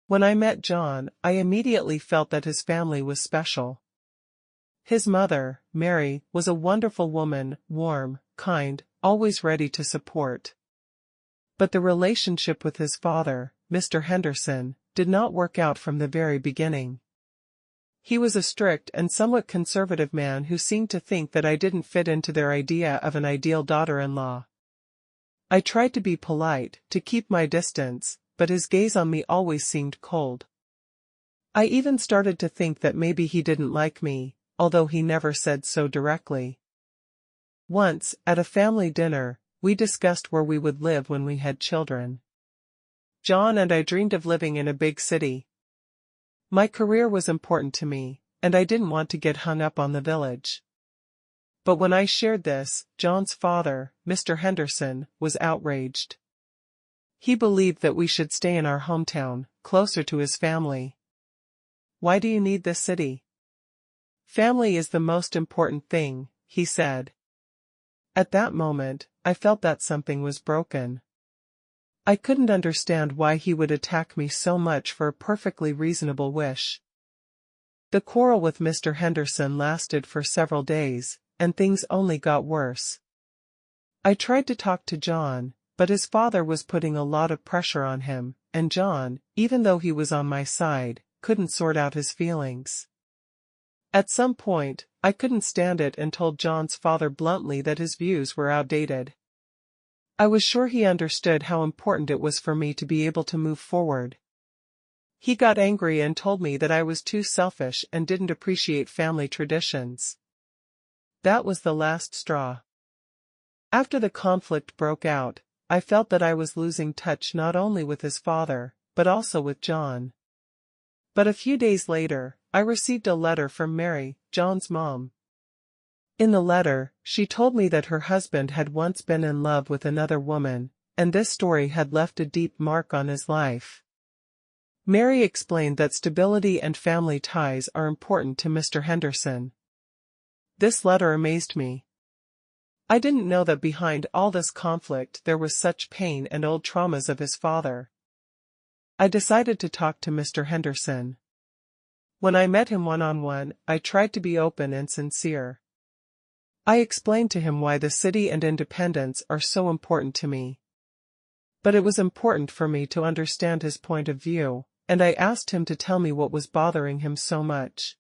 When I met John, I immediately felt that his family was special. His mother, Mary, was a wonderful woman, warm, kind, always ready to support. But the relationship with his father, Mr. Henderson, did not work out from the very beginning. He was a strict and somewhat conservative man who seemed to think that I didn't fit into their idea of an ideal daughter-in-law. I tried to be polite, to keep my distance, but his gaze on me always seemed cold. I even started to think that maybe he didn't like me, although he never said so directly. Once, at a family dinner, we discussed where we would live when we had children. John and I dreamed of living in a big city. My career was important to me, and I didn't want to get hung up on the village. But when I shared this, John's father, Mr. Henderson, was outraged. He believed that we should stay in our hometown, closer to his family. "Why do you need this city? Family is the most important thing," he said. At that moment, I felt that something was broken. I couldn't understand why he would attack me so much for a perfectly reasonable wish. The quarrel with Mr. Henderson lasted for several days, and things only got worse. I tried to talk to John, but his father was putting a lot of pressure on him, and John, even though he was on my side, couldn't sort out his feelings. At some point, I couldn't stand it and told John's father bluntly that his views were outdated. I was sure he understood how important it was for me to be able to move forward. He got angry and told me that I was too selfish and didn't appreciate family traditions. That was the last straw. After the conflict broke out, I felt that I was losing touch not only with his father, but also with John. But a few days later, I received a letter from Mary, John's mom. In the letter, she told me that her husband had once been in love with another woman, and this story had left a deep mark on his life. Mary explained that stability and family ties are important to Mr. Henderson. This letter amazed me. I didn't know that behind all this conflict there was such pain and old traumas of his father. I decided to talk to Mr. Henderson. When I met him one-on-one, I tried to be open and sincere. I explained to him why the city and independence are so important to me. But it was important for me to understand his point of view, and I asked him to tell me what was bothering him so much.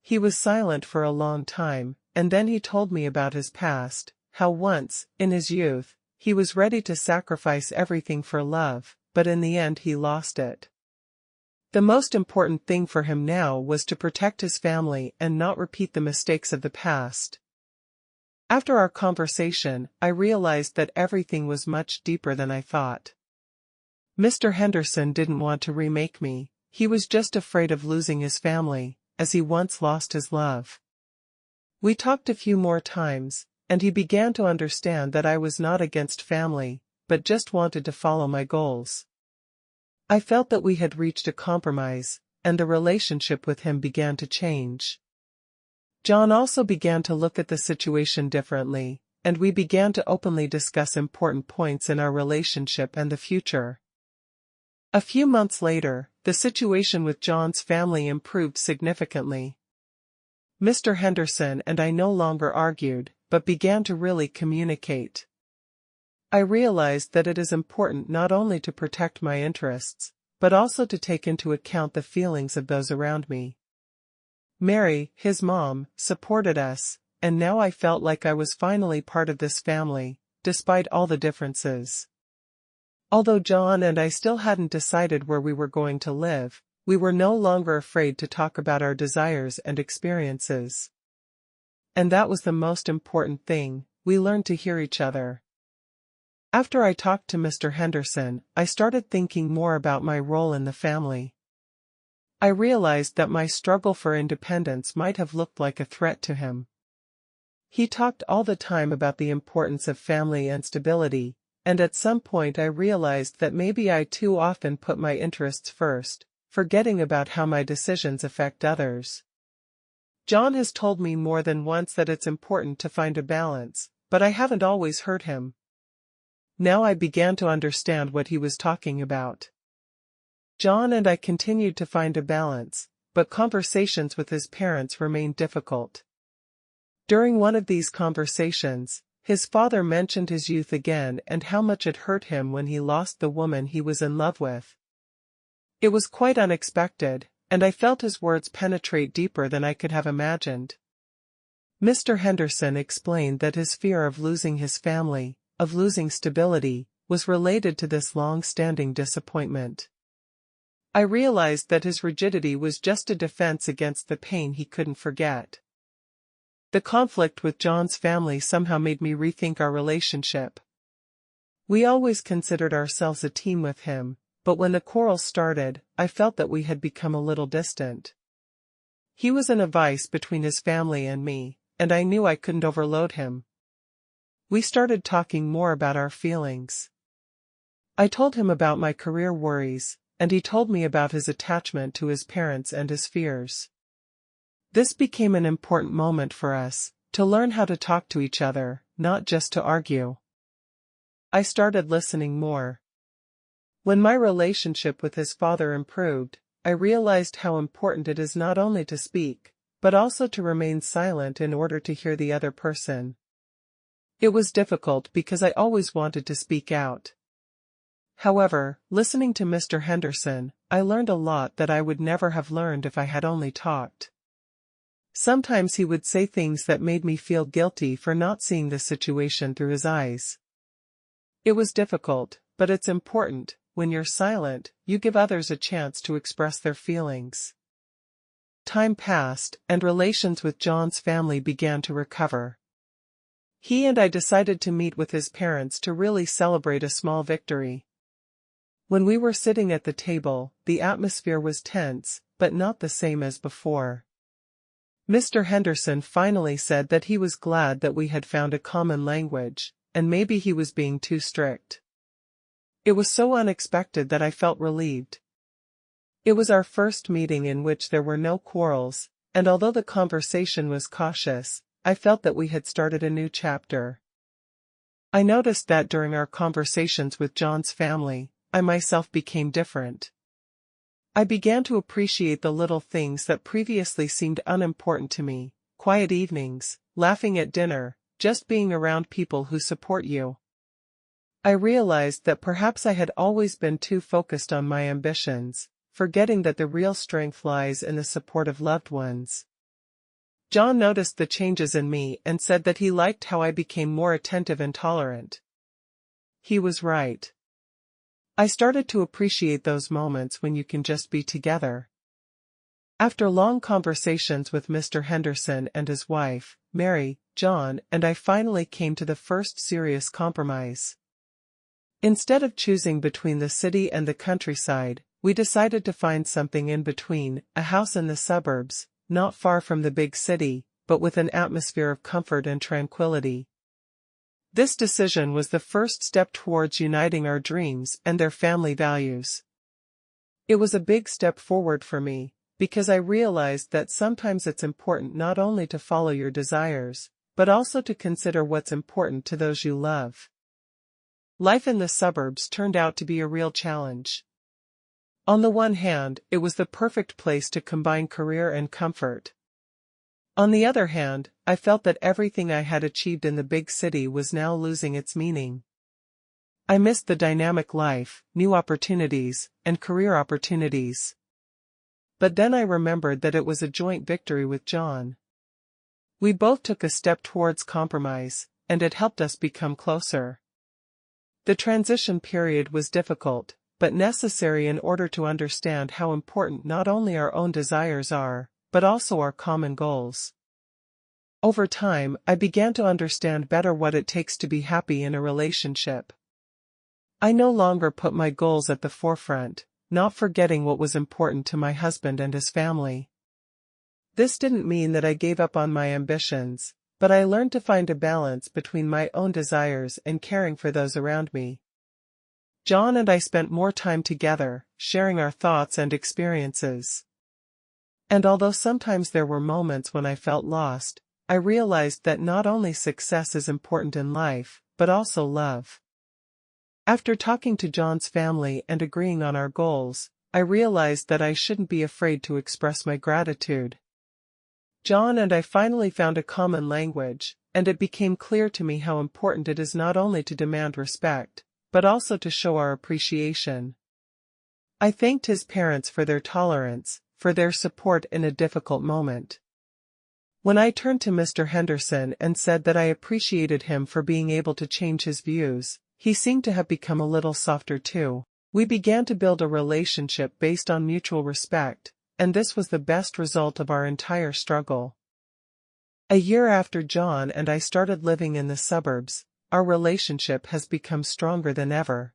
He was silent for a long time, and then he told me about his past, how once, in his youth, he was ready to sacrifice everything for love, but in the end he lost it. The most important thing for him now was to protect his family and not repeat the mistakes of the past. After our conversation, I realized that everything was much deeper than I thought. Mr. Henderson didn't want to remake me, he was just afraid of losing his family, as he once lost his love. We talked a few more times, and he began to understand that I was not against family, but just wanted to follow my goals. I felt that we had reached a compromise, and the relationship with him began to change. John also began to look at the situation differently, and we began to openly discuss important points in our relationship and the future. A few months later, the situation with John's family improved significantly. Mr. Henderson and I no longer argued, but began to really communicate. I realized that it is important not only to protect my interests, but also to take into account the feelings of those around me. Mary, his mom, supported us, and now I felt like I was finally part of this family, despite all the differences. Although John and I still hadn't decided where we were going to live, we were no longer afraid to talk about our desires and experiences. And that was the most important thing, we learned to hear each other. After I talked to Mr. Henderson, I started thinking more about my role in the family. I realized that my struggle for independence might have looked like a threat to him. He talked all the time about the importance of family and stability, and at some point I realized that maybe I too often put my interests first, forgetting about how my decisions affect others. John has told me more than once that it's important to find a balance, but I haven't always heard him. Now I began to understand what he was talking about. John and I continued to find a balance, but conversations with his parents remained difficult. During one of these conversations, his father mentioned his youth again and how much it hurt him when he lost the woman he was in love with. It was quite unexpected, and I felt his words penetrate deeper than I could have imagined. Mr. Henderson explained that his fear of losing his family, of losing stability, was related to this long-standing disappointment. I realized that his rigidity was just a defense against the pain he couldn't forget. The conflict with John's family somehow made me rethink our relationship. We always considered ourselves a team with him, but when the quarrel started, I felt that we had become a little distant. He was in a vice between his family and me, and I knew I couldn't overload him. We started talking more about our feelings. I told him about my career worries, and he told me about his attachment to his parents and his fears. This became an important moment for us, to learn how to talk to each other, not just to argue. I started listening more. When my relationship with his father improved, I realized how important it is not only to speak, but also to remain silent in order to hear the other person. It was difficult because I always wanted to speak out. However, listening to Mr. Henderson, I learned a lot that I would never have learned if I had only talked. Sometimes he would say things that made me feel guilty for not seeing the situation through his eyes. It was difficult, but it's important. When you're silent, you give others a chance to express their feelings. Time passed, and relations with John's family began to recover. He and I decided to meet with his parents to really celebrate a small victory. When we were sitting at the table, the atmosphere was tense, but not the same as before. Mr. Henderson finally said that he was glad that we had found a common language, and maybe he was being too strict. It was so unexpected that I felt relieved. It was our first meeting in which there were no quarrels, and although the conversation was cautious, I felt that we had started a new chapter. I noticed that during our conversations with John's family, I myself became different. I began to appreciate the little things that previously seemed unimportant to me: quiet evenings, laughing at dinner, just being around people who support you. I realized that perhaps I had always been too focused on my ambitions, forgetting that the real strength lies in the support of loved ones. John noticed the changes in me and said that he liked how I became more attentive and tolerant. He was right. I started to appreciate those moments when you can just be together. After long conversations with Mr. Henderson and his wife, Mary, John and I finally came to the first serious compromise. Instead of choosing between the city and the countryside, we decided to find something in between: a house in the suburbs, not far from the big city, but with an atmosphere of comfort and tranquility. This decision was the first step towards uniting our dreams and their family values. It was a big step forward for me, because I realized that sometimes it's important not only to follow your desires, but also to consider what's important to those you love. Life in the suburbs turned out to be a real challenge. On the one hand, it was the perfect place to combine career and comfort. On the other hand, I felt that everything I had achieved in the big city was now losing its meaning. I missed the dynamic life, new opportunities, and career opportunities. But then I remembered that it was a joint victory with John. We both took a step towards compromise, and it helped us become closer. The transition period was difficult, but necessary in order to understand how important not only our own desires are, but also our common goals. Over time, I began to understand better what it takes to be happy in a relationship. I no longer put my goals at the forefront, not forgetting what was important to my husband and his family. This didn't mean that I gave up on my ambitions, but I learned to find a balance between my own desires and caring for those around me. John and I spent more time together, sharing our thoughts and experiences. And although sometimes there were moments when I felt lost, I realized that not only success is important in life, but also love. After talking to John's family and agreeing on our goals, I realized that I shouldn't be afraid to express my gratitude. John and I finally found a common language, and it became clear to me how important it is not only to demand respect, but also to show our appreciation. I thanked his parents for their tolerance, for their support in a difficult moment. When I turned to Mr. Henderson and said that I appreciated him for being able to change his views, he seemed to have become a little softer too. We began to build a relationship based on mutual respect, and this was the best result of our entire struggle. A year after John and I started living in the suburbs, our relationship has become stronger than ever.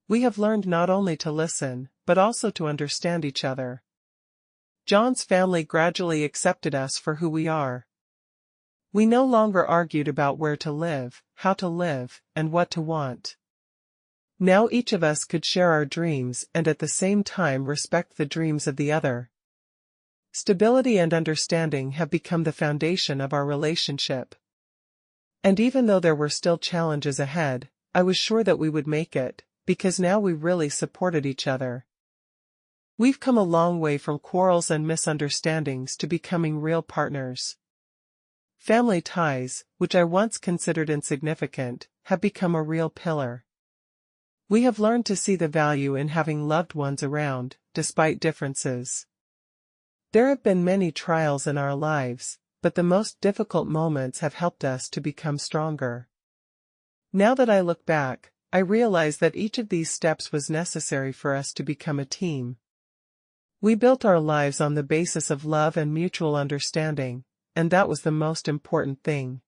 We have learned not only to listen, but also to understand each other. John's family gradually accepted us for who we are. We no longer argued about where to live, how to live, and what to want. Now each of us could share our dreams and at the same time respect the dreams of the other. Stability and understanding have become the foundation of our relationship. And even though there were still challenges ahead, I was sure that we would make it, because now we really supported each other. We've come a long way from quarrels and misunderstandings to becoming real partners. Family ties, which I once considered insignificant, have become a real pillar. We have learned to see the value in having loved ones around, despite differences. There have been many trials in our lives, but the most difficult moments have helped us to become stronger. Now that I look back, I realize that each of these steps was necessary for us to become a team. We built our lives on the basis of love and mutual understanding, and that was the most important thing.